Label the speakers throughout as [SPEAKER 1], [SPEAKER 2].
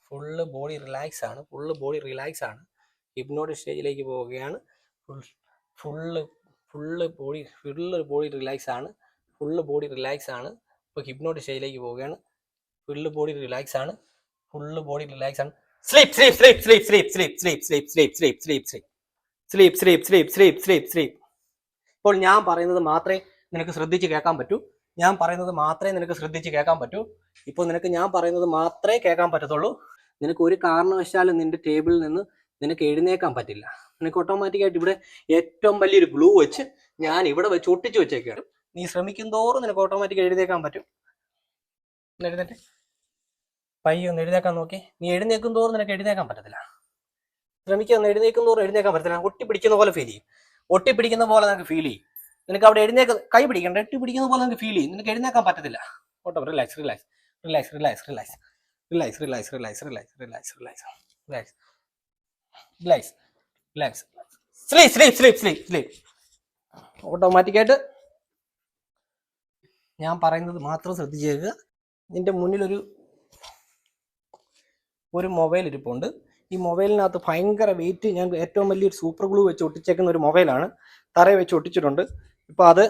[SPEAKER 1] Full body relax ആണ്, full body relax ആണ്. Hypnotic സ്റ്റേജിലേക്ക് പോവുകയാണ്. ഫുള്ള് ബോഡി റിലാക്സ് ആണ്, ഫുള്ള് ബോഡി റിലാക്സ് ആണ്. ഇപ്പോൾ ഹിപ്നോട്ടിക് സ്റ്റേജിലേക്ക് പോവുകയാണ്. ഫുള്ള് ബോഡി റിലാക്സ് ആണ്, ഫുള്ള് ബോഡി റിലാക്സ് ആണ്. Sleep sleep sleep sleep sleep sleep sleep sleep sleep sleep sleep sleep sleep sleep sleep sleep sleep. ഇപ്പോൾ ഞാൻ പറയുന്നത് മാത്രമേ നിനക്ക് ശ്രദ്ധിച്ച് കേൾക്കാൻ പറ്റൂ. ഞാൻ പറയുന്നത് മാത്രമേ നിനക്ക് ശ്രദ്ധിച്ച് കേൾക്കാൻ പറ്റൂ. ഇപ്പോൾ നിനക്ക് ഞാൻ പറയുന്നത് മാത്രമേ കേൾക്കാൻ പറ്റത്തുള്ളൂ. നിനക്ക് ഒരു കാരണവശാലും നിന്റെ ടേബിളിൽ നിന്ന് നിനക്ക് എഴുന്നേക്കാൻ പറ്റില്ല. നിനക്ക് ഓട്ടോമാറ്റിക്കായിട്ട് ഇവിടെ ഏറ്റവും വലിയൊരു ഗ്ലൂ വെച്ച് ഞാൻ ഇവിടെ വെച്ച് ഒട്ടിച്ച് വെച്ചേക്കാണ്. നീ ശ്രമിക്കും തോറും നിനക്ക് ഓട്ടോമാറ്റിക് എഴുന്നേക്കാൻ പറ്റും. എഴുന്നേറ്റ് പയ്യെ ഒന്ന് എഴുന്നേക്കാൻ നോക്കി. നീ എഴുന്നേക്കും തോറും നിനക്ക് എഴുന്നേക്കാൻ പറ്റത്തില്ല. ശ്രമിക്കുക, ഒന്ന് എഴുന്നേക്കും തോറും എഴുന്നേക്കാൻ പറ്റത്തില്ല. ഒട്ടിപ്പിടിക്കുന്ന പോലെ ഫീൽ ചെയ്യും. ഒട്ടിപ്പിടിക്കുന്ന പോലെ നിനക്ക് ഫീൽ ചെയ്യും. നിനക്ക് അവിടെ കൈ പിടിക്കണ്ട, ഒട്ടിപ്പിടിക്കുന്ന പോലെ നിനക്ക് ഫീൽ ചെയ്യും. നിനക്ക് എഴുന്നേക്കാൻ പറ്റത്തില്ല. Auto relax relax relax relax relax relax relax relax relax relax relax relax relax relax sleep sleep sleep sleep sleep. ഓട്ടോമാറ്റിക്കായിട്ട് ഞാൻ പറയുന്നത് മാത്രം ശ്രദ്ധിച്ച് കേൾക്കുക. നിന്റെ മുന്നിലൊരു മൊബൈൽ ഇരിപ്പുണ്ട്. ഈ മൊബൈലിനകത്ത് ഭയങ്കര വെയിറ്റ്, ഞാൻ ഏറ്റവും വലിയൊരു സൂപ്പർ ഗ്ലൂ വെച്ച് ഒട്ടിച്ചേക്കുന്ന ഒരു മൊബൈലാണ്. തറയെ വെച്ച് ഒട്ടിച്ചിട്ടുണ്ട്. ഇപ്പോൾ അത്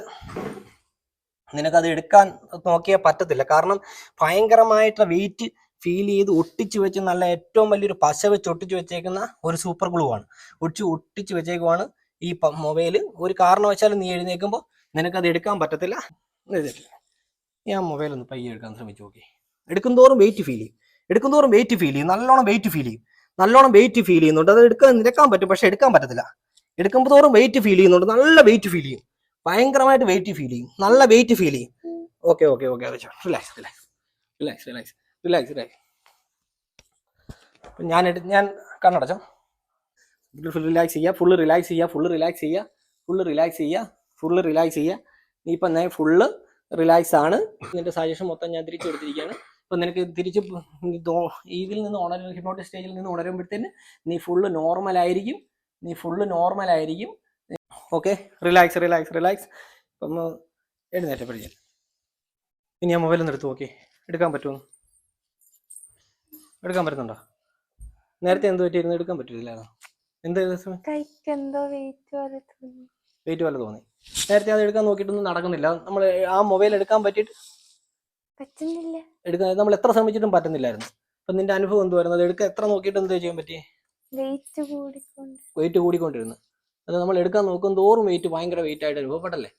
[SPEAKER 1] നിനക്കത് എടുക്കാൻ നോക്കിയാൽ പറ്റത്തില്ല. കാരണം ഭയങ്കരമായിട്ടുള്ള വെയിറ്റ് ഫീൽ ചെയ്ത് ഒട്ടിച്ച് വെച്ച് നല്ല ഏറ്റവും വലിയൊരു പശ വെച്ച് ഒട്ടിച്ച് വെച്ചേക്കുന്ന ഒരു സൂപ്പർ ഗ്ലൂ ആണ്. ഒട്ടിച്ച് വെച്ചേക്കുവാണ് ഈ മൊബൈൽ. ഒരു കാരണവശാലും നീ എഴുന്നേൽക്കുമ്പോൾ നിനക്കത് എടുക്കാൻ പറ്റത്തില്ല. ഞാൻ മൊബൈൽ ഒന്ന് പയ്യെ എടുക്കാൻ ശ്രമിച്ചു നോക്കി. എടുക്കുന്തോറും വെയിറ്റ് ഫീൽ ചെയ്യും. എടുക്കുന്തോറും വെയിറ്റ് ഫീൽ ചെയ്യും. നല്ലോണം വെയിറ്റ് ഫീൽ ചെയ്യും. നല്ലോണം വെയിറ്റ് ഫീൽ ചെയ്യുന്നുണ്ട്. അത് നിരക്കാൻ പറ്റും, പക്ഷെ എടുക്കാൻ പറ്റത്തില്ല. എടുക്കുമ്പോൾ തോറും വെയിറ്റ് ഫീൽ ചെയ്യുന്നുണ്ട്. നല്ല വെയിറ്റ് ഫീൽ ചെയ്യും. ഭയങ്കരമായിട്ട് വെയിറ്റ് ഫീൽ ചെയ്യും. നല്ല വെയിറ്റ് ഫീൽ ചെയ്യും. Okay okay okay relax relax relax relax relax relax. ഞാൻ കണ്ണടച്ചോ. റിലാക്സ് ചെയ്യുക, ഫുള്ള് റിലാക്സ് ചെയ്യുക, ഫുള്ള് റിലാക്സ് ചെയ്യുക, ഫുള്ള് റിലാക്സ് ചെയ്യുക, ഫുള്ള് റിലാക്സ് ചെയ്യുക. നീ ഇപ്പം ഞാൻ ഫുള്ള് റിലാക്സ് ആണ്. നിന്റെ സജഷൻ മൊത്തം ഞാൻ തിരിച്ചു കൊടുത്തിരിക്കുകയാണ്. ഇപ്പം നിനക്ക് തിരിച്ച് ഇതിൽ നിന്ന് ഹിപ്നോട്ടിക് സ്റ്റേജിൽ നിന്ന് ഉണരുമ്പോഴത്തേന് നീ ഫുള്ള് നോർമലായിരിക്കും. Okay, relax relax relax. ഇപ്പം എഴുന്നേറ്റപ്പോഴേ ഇനി ഞാൻ മൊബൈലൊന്ന് എടുത്ത് നോക്കി. എടുക്കാൻ പറ്റുമോ? എടുക്കാൻ പറ്റുന്നുണ്ടോ? നേരത്തെ എന്ത് പറ്റിയിരുന്നു? എടുക്കാൻ പറ്റില്ലായിരുന്നോ? വെയിറ്റ് പോലെ തോന്നി. നേരത്തെ അത് എടുക്കാൻ നോക്കിയിട്ടൊന്നും നടക്കുന്നില്ല. നമ്മൾ ആ മൊബൈൽ എടുക്കാൻ പറ്റിയിട്ട് നമ്മൾ എത്ര ശ്രമിച്ചിട്ടും പറ്റുന്നില്ലായിരുന്നു. അപ്പൊ നിന്റെ അനുഭവം എന്തുവായിരുന്നു? അത് എടുക്കാൻ എത്ര നോക്കിയിട്ട് എന്ത് ചെയ്യാൻ പറ്റി? വെയിറ്റ് കൂടിക്കൊണ്ടിരുന്നു. അത് നമ്മൾ എടുക്കാൻ നോക്കും തോറും വെയിറ്റ് ഭയങ്കര വെയിറ്റ് ആയിട്ട് അനുഭവപ്പെട്ടല്ലേ?